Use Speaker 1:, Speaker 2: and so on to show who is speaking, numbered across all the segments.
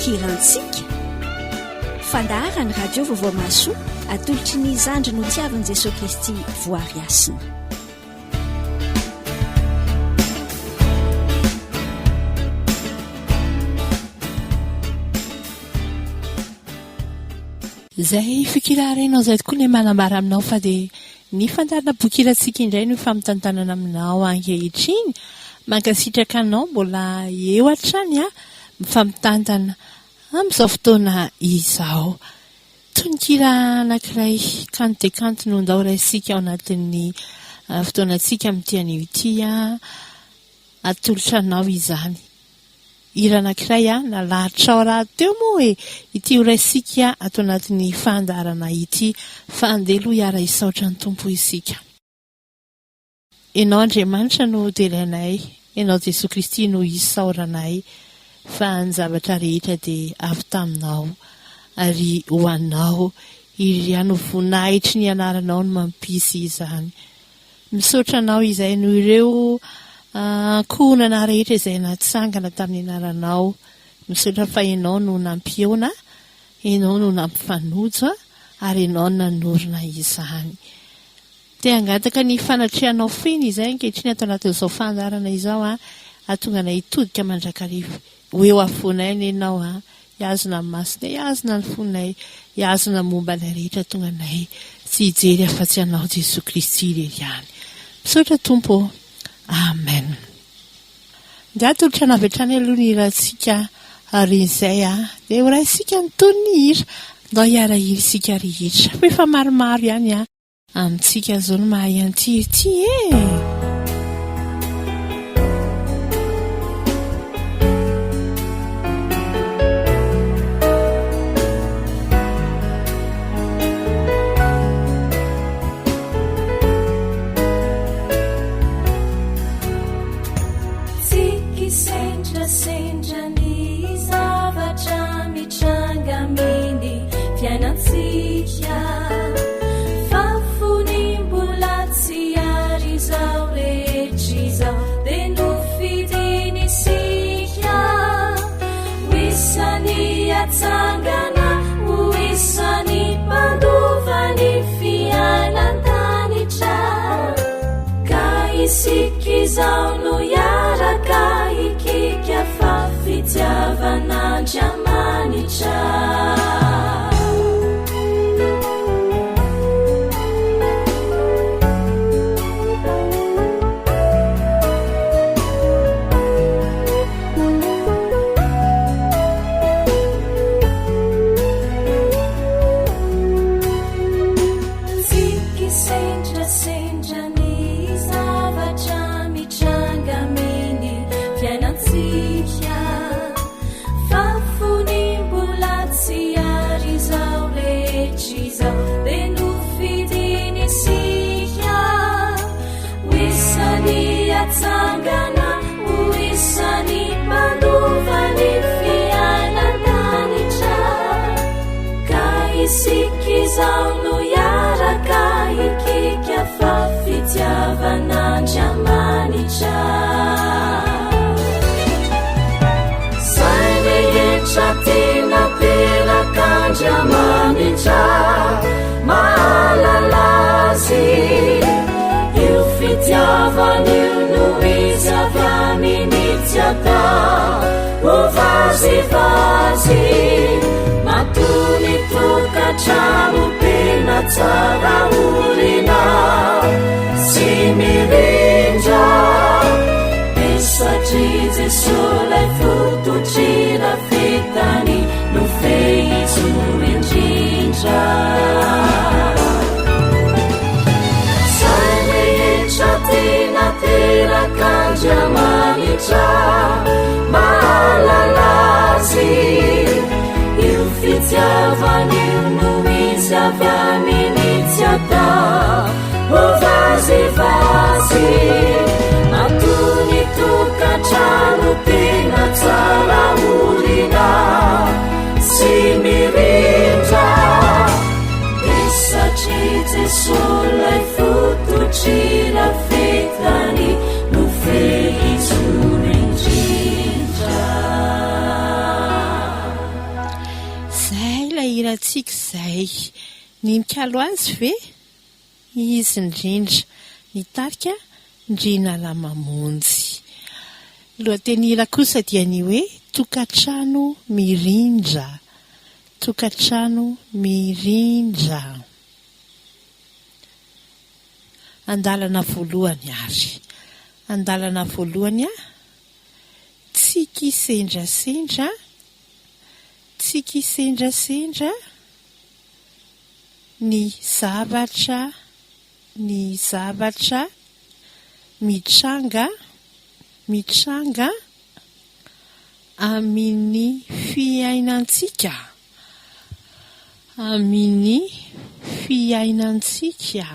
Speaker 1: fikirantsika fandaharany radio vaovao masoa atolotry ny zandry no tiavan'i Jesosy Kristy voary asina.
Speaker 2: Zay fikirarenao zay tokoa ny manambara aminao fa dia ny fandarina bokirantsika indray no fampitantanana aminao ankehitriny mankasitraka anao mbola eo hatrany mifampitantana amin'izao fotoana izao. Tononkira anankiray kanto dia kanto no ndao raisika ao anatin'ny fotoanantsika amin'ity an'ity atolotra anao izany. Hira anankiray nalahatra ao raha teo moa hoe ity ho raisika ato anatin'ny fandarana ity fa andeha aloha hiara isaotra ny tompo isika. Ianao Andriamanitra no delainay, ianao Jesosy Kristy no isaoranay fa ny zavatra rehetra dia avy taminao ary ho anao iry no voninahitry ny anaranao no mampisy izany. Misaotra anao izay no ireo ankohonana rehetra izay natsangana tamin'ny anaranao. Misaotra fa ianao no nampiona, ianao no nampifanojo ary ianao no nanorina izany. Te hangataka ny fanatrehanao feny izay ankehitriny ato anatin'izao fandarana izao ahatonga nay hitodika mandrakarivo ho eo afoanay ianao hiazona ny masonay, hiazona ny fonay, hiazona momba ilay rehetra tonga nay tsy hijery afa-tsy anao Jesosy Kristy irery ihany. Misaotra Tompo. Amen. Dia atolotra navy hatrany aloha ny hirantsika ary izay dia ho raisika nytony ny hira ndao hiara hira isika rehetra fa efa maromaro ihany amintsika zao no mahay anty ity
Speaker 3: Sikizao no yaraka ikika fa fitiavana Andriamanitra. Sikizao no yaraka ikika fa fitiavana Andriamanitra. Zay rehetra tena teraka Andriamanitra mahalala azy io fitiavana io no izy avy aminy tsy atao ho vazivazy matony tokatrano tena tsara olina sy mirindra dia satria Jesosy lay fototrira fitany no fehizo indrindra. Zay rehetra tena teraka Andriamanitra mahalala azy io fitiavana io no izy avy aminy tsy atao ho vazivazy matony tokatrano tena tsara olina sy mirindra dia satria Jesosy lay fototrira fitany no fehizo indrindra.
Speaker 2: irantsika izay ny mikalo azy ve izy indrindra nitarika ndrina lamamonjy. Lohateny hira kosa dia ny hoe tokantrano mirindra, tokantrano mirindra. Andalana voalohany ary, andalana voalohany tsy kisendrasendra, tsy kisendrasendra ny zavatra mitranga mitranga amin'ny fiainantsika, amin'ny fiainantsika.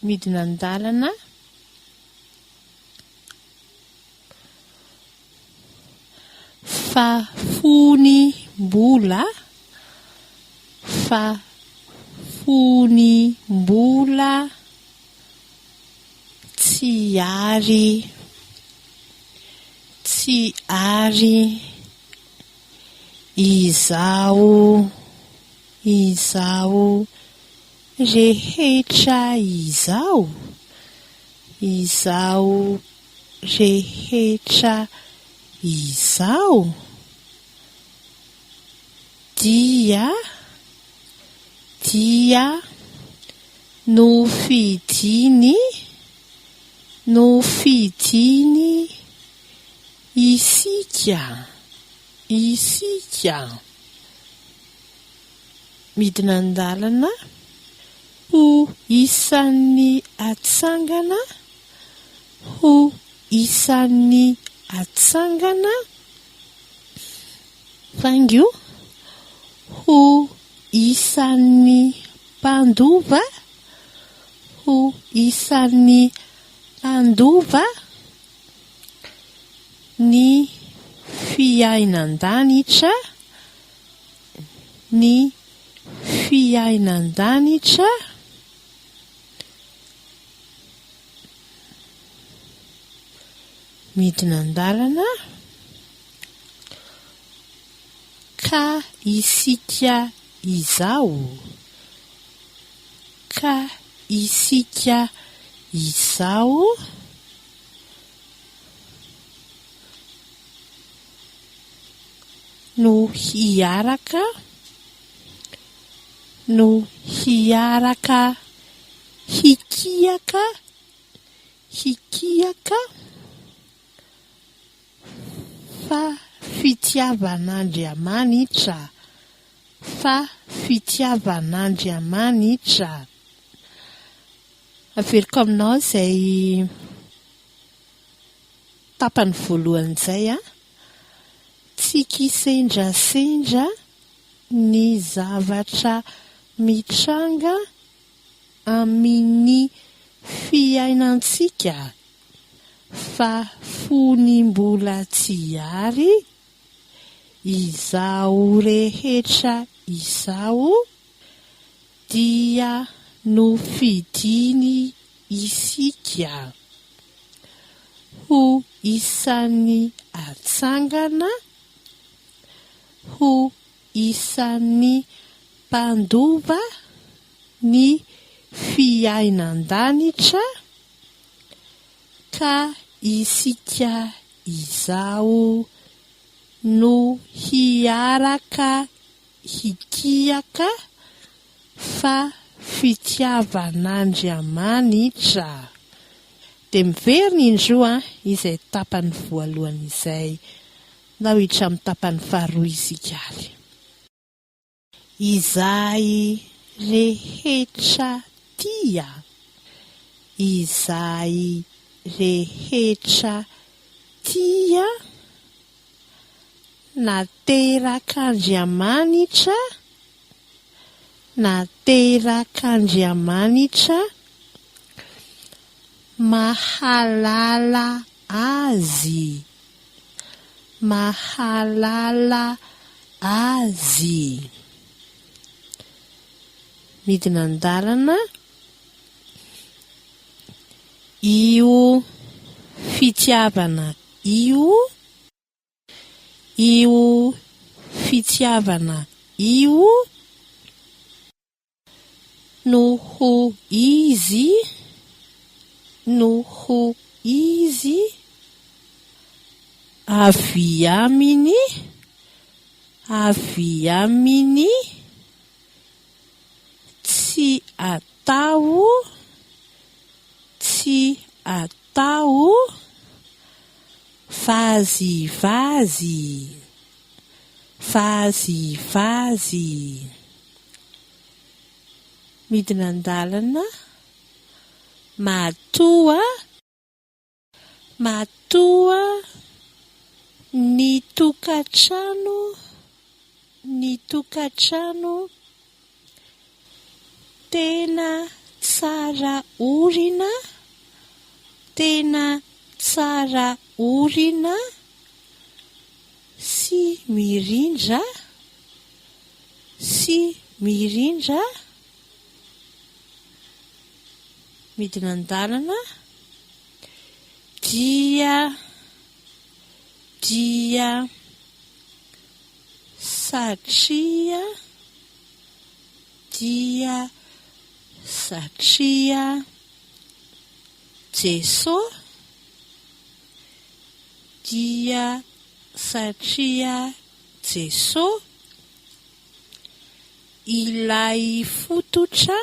Speaker 2: Midina andalana fa fony mbola, fa fony mbola tsy ary izao rehetra izao rehetra izao dia nofidiny isika. Midina andalana ho isan'ny atsangana, ho isan'ny atsangana, fangio ho isan'ny mpandova, ho isan'ny mpandova ny fiainan-danitra, ny fiainan-danitra midina andalana ka isika izao, ka isika izao no hiaraka hikiaka fa fitiavan'Andriamanitra, fa fitiavan'Andriamanitra. Averiko aminao izay tapany voalohany izay tsy kisendrasendra ny zavatra mitranga amin'ny fiainantsika, fa fony mbola tsy ary izao rehetra izao dia nofidiny isika ho isan'ny atsangana, ho isan'ny mpandova ny fiainan-danitra, ka isika izao no hiaraka hikiaka fa fitiavan'Andriamanitra. Dia miverina indroa izay tapany voalohany izay, na hiditra amin'ny tapany faharoa isika ary. Izay rehetra tia, izay rehetra tia naterak'Andriamanitra, naterak'Andriamanitra mahalala azy, mahalala azy. Midina andalana io fitiavana io fitiavana io noho izy avy aminy tsy atao vazivazy midina an-dalana matoa ny tokatrano tena tsara orina sy mirindra midina an-dalana dia satria Jesosy ilay fototra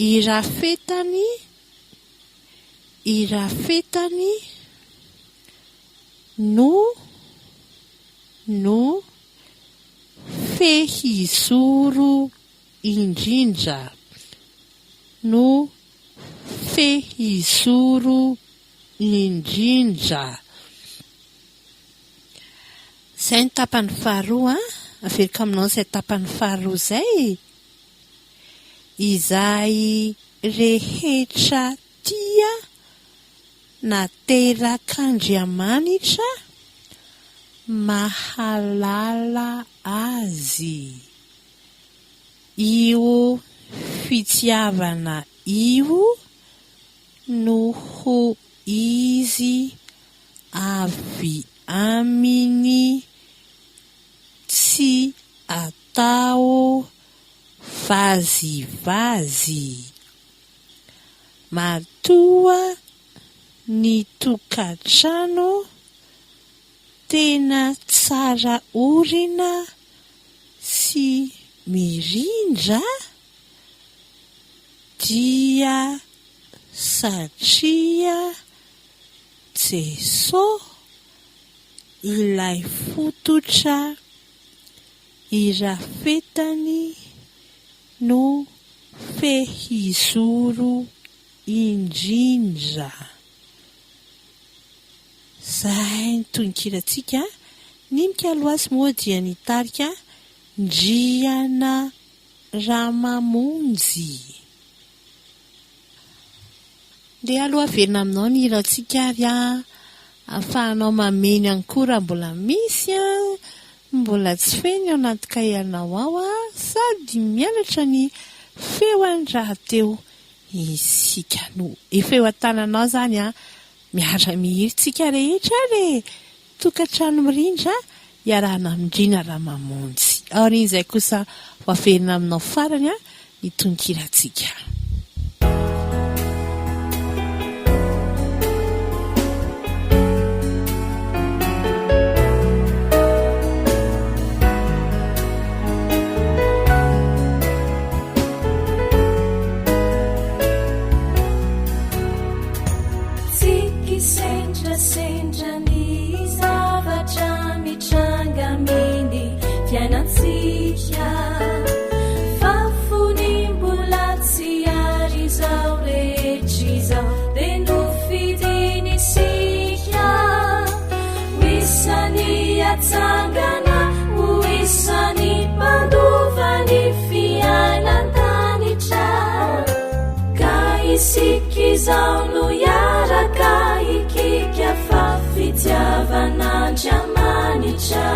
Speaker 2: irafetany no fehizoro indrindra zay ny tapany faharoa averiko aminao izay tapany faharoa zay izay rehetra tia naterak'Andriamanitra mahalala azy. Io fitiavana io noho izy avy aminy tsy atao vazivazy matoa ny tokatrano tena tsara orina sy mirindra dia satria Jesosy ilay fototra irafetany no fehizoro indrindra. Zay ny tononkiratsika ny mikaloasy moa dia nitarika Ndriana Ramamonjy. Dia aloha averina aminao ny hiratsika ary ahafahanao mameny ankora mbola misy mbola tsy feny ao anaty kaianao ao sady mianatra ny feoan'ny rahateo isika no efeo an-tananao zany miara mihiritsika rehetra re tokatrano mirindra iarahana amin'ny Ndriana Ramamonjy. Aorin'izay kosa ho averina aminao farany ny tononkiratsika.
Speaker 3: Sikizao no yaraka ikika fa fitiavan'Andriamanitra.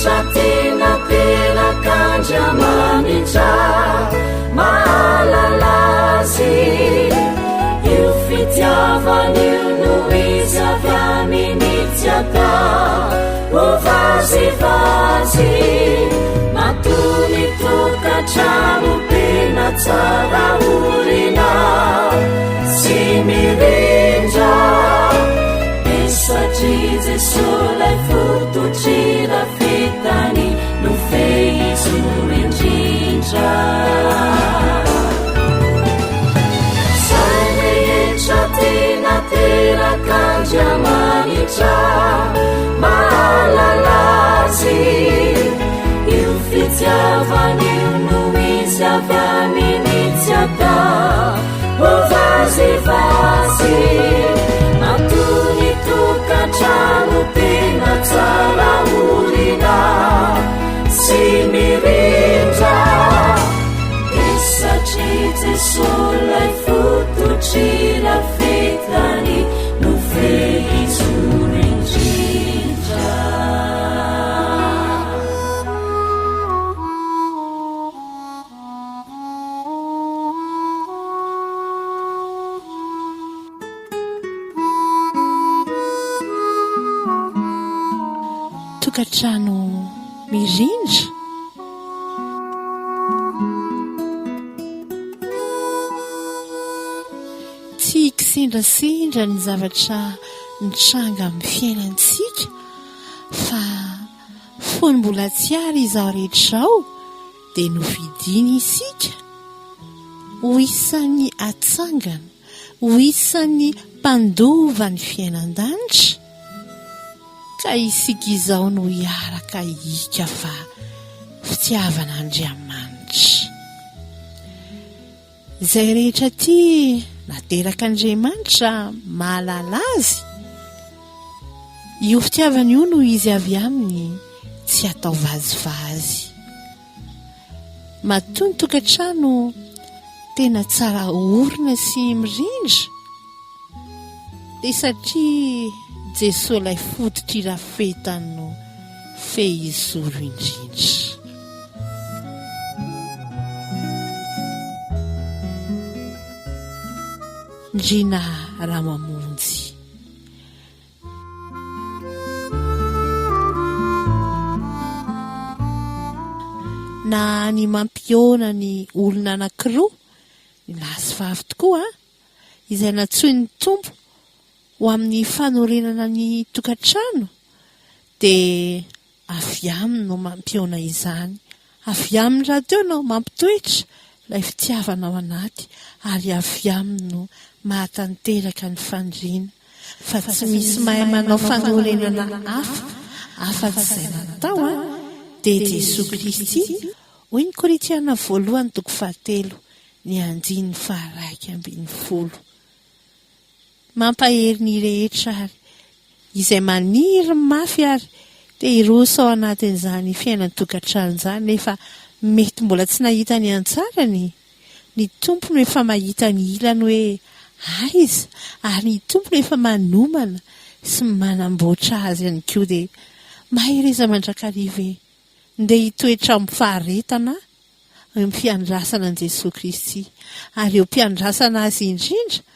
Speaker 3: rehetra tena terakandramanitra mahalalazy io fitiavan'io no izy avy aminitsy ata ho vazivazy matony tokantrano tena tsara orina sy mirindra satria jesosy fototrira fitany no fehizo indrindra zay rehetra tena terakandriamanitra mahalalazy io fitiavan'io no izy avy aminitsy ata ho vazivazy matony tokantrano tena tsara orina sy mirindra satria jesosy lay fototrira fitany no fehizo indrindra
Speaker 2: tokantrano mirindra tsy kisendrasendra ny zavatra mitranga amin'ny fiainantsika fa fony mbola tsy ary izao rehetrao dia novidiny isika ho isan'ny atsangana ho isan'ny mpandova ny fiainan-danitra ka isika izao no hiaraka hika fa fitiavan'Andriamanitra izay rehetra tia naterak'Andriamanitra mahalala azy io fitiavana io no izy avy aminy tsy atao vazivazy matony tokantrano tena tsara orina sy mirindra dia satria jesosy lay fototrira fetany no fehizoro indrindra ndrina Ramamonjy na ny mampiona ny olona anankiroa ny lahy sy vavy tokoa izay natsoin'ny tompo ho amin'ny fanorenana ny tokantrano dia avy aminy no mampiona izany avy aminy raha teo no mampitoetra ilay fitiavana ao anaty ary avy aminy no mahatanteraka ny fandriana fa tsy misy mahay manao fanorenana afa-tsy izay natao dia Jesosy Kristy hoy ny Korintiana 1:7 ny 9:1 mampahery ny rehetra ary izay maniry mafy ary dia hiroso ao anatin'izany fiainany tokantrano izany nefa mety mbola tsy nahita ny antsarany ny tompony efa mahita ny ilany hoe aiza ary ny tompony efa manomana sy manamboatra azy ihany koa dia mahery izy mandrakariva ndeha hitoetra amin'ny faharetana amin'ny fiandrasana an'i Jesosy Kristy ary eo mpiandrasana azy indrindra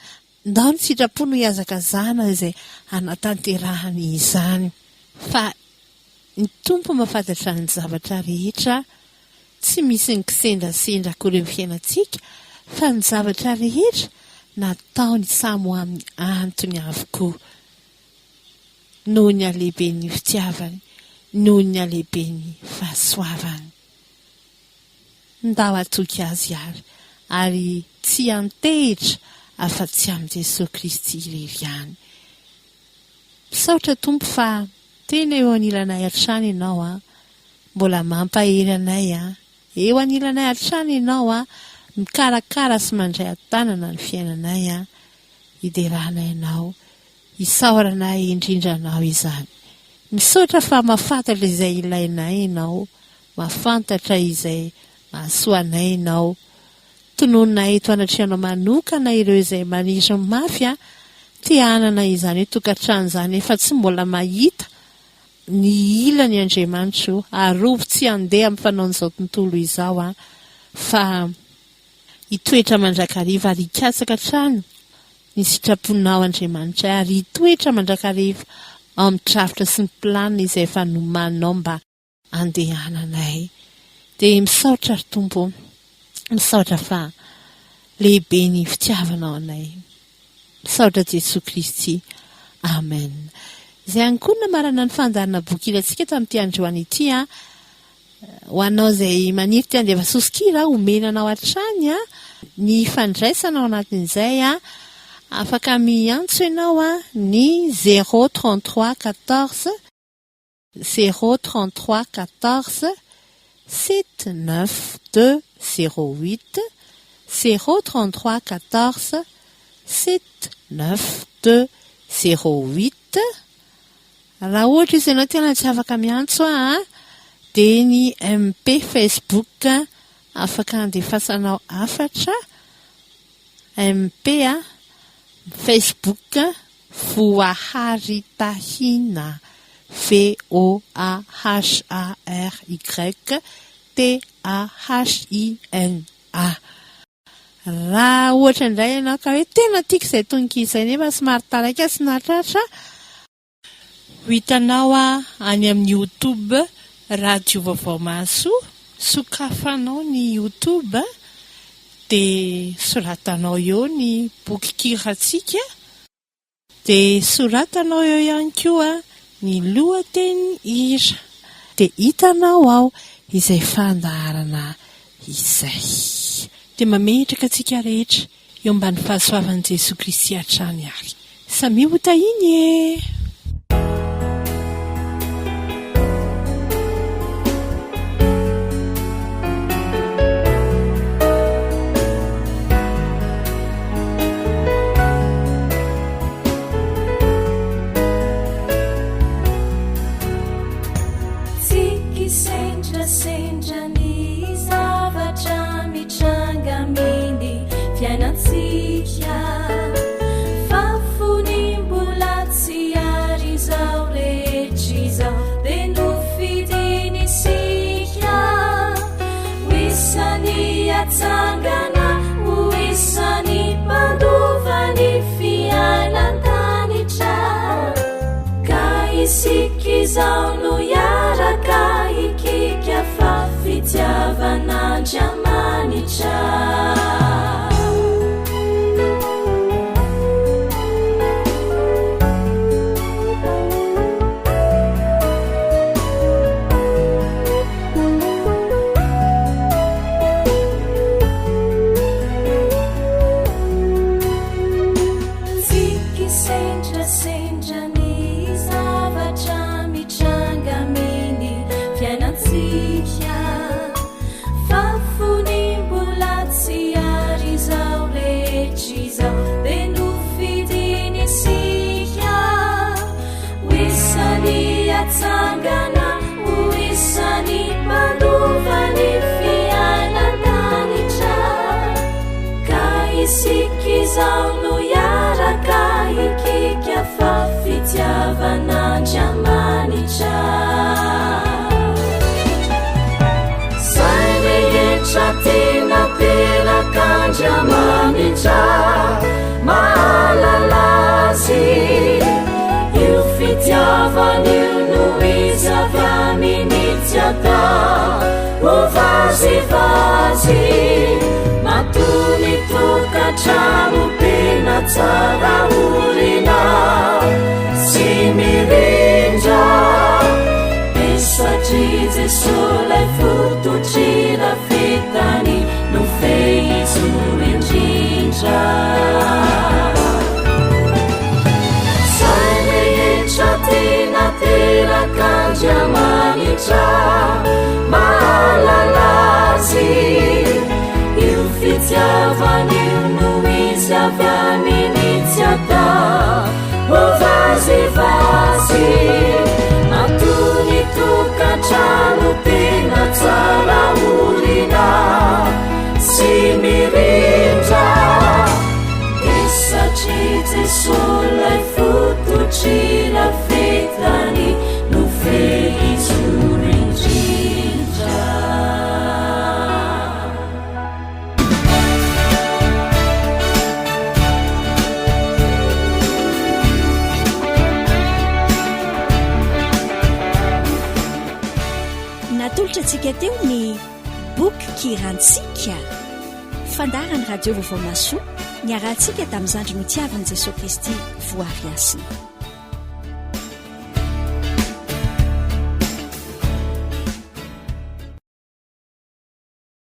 Speaker 2: ndao ny sitrapon'ny hiazakazana izay anatanterahany izany fa ny tompo mahafantatra ny zavatra rehetra tsy misy ny kisendrasendra akory amin'ny fiainantsika fa ny zavatra rehetra nataony samy ho amin'ny antony avokoa noho ny alehiben'ny fitiavany noho ny alehiben'ny fahasoavany ndao atoky azy ary tsy antehitra afa-tsy amin'ny Jesosy Kristy irery ihany misaotra tompo fa tena eo anilanay hatrany ianao mbola mampahery anay eo anilanay hatrany ianao mikarakara sy mandray an-tanana ny fiainanay hiderahanay ianao hisaoranay indrindra anao izany misaotra fa mahafantatra izay ilainay ianao mahafantatra izay mahasoanay ianao tonononay eto anatrehana manokana ireo izay maniry mafy te hanana izany tokantrano izany efa tsy mbola mahita ny ilany Andriamanitro arovy tsy handeha amin'ny fanaon'izao tontolo izao fa hitoetra mandrakariva ary hikatsaka trano ny sitraponao Andriamanitra ary hitoetra mandrakariva ao amin'ny trafitra sy ny planina izay efa nomaninao mba handehananay. Dia misaotra ry Tompo, misaotra fa lehibe ny fitiavanao anay. Misaotra Jesosy Kristy. Amen. Izay ihany koa namarana ny fandarana boky ilatsika tamin'ity androany ity ho anao izay maniry ty andeha soskira omenanao hatrany ny fandraisana ao anatin'izay afaka miantso ianao ny 033 14 033 14 79 208 033 14 79 208. Raha ohatra izy ianao tena tsy afaka miantso dia ny MP Facebook afaka andefasanao afatra MP Facebook Voaharitahina VOAHARYTAHINA. Raha ohatra indray ianao ka hoe tena tiako izay tononkizay izay nefa somary taraiky sy nahatratra, hitanao any amin'ny YouTube Radio Vaovao Mahasoa, sokafanao ny YouTube dia soratanao eo ny boky kiratsika, dia soratanao eo ihany koa ny lohateny hira, dia hitanao ao izay fandaharana izay. Dia mametraka antsika rehetra eo ambany fahasoavan'i Jesosy Kristy hatrany ary. Samy hotahiny
Speaker 3: Sangana uisani panduvani fianantanitra kaisikizaunu yaraka ikika fafitiavanandriamanitra. Sangana uisani panduvani fianantanitra kaisikizaunu yaraka ikika fafitiavanandriamanitra. Sai rehetra tena teraka-andriamanitra mahalala azy io fitiavany Zaminitiata uvazivazi matuni tukatramu pena tsara urina simirinja esatri Jesolai futucira fitani no feizu indrinja. Sarehetratina teraka-andriamanitra mahalalazy io fitiavany no izy avy aminitsy ata ovazivazy matony tokantrano tena tsara olina sy mirindra esatry Jesolay fototrira fetany no fe
Speaker 1: natolotra antsika teo ny boky kirantsika fandarany radio vaovao masoa niarantsika tamin'ny zandry no tiavan'i Jesosy Kristy voary asina.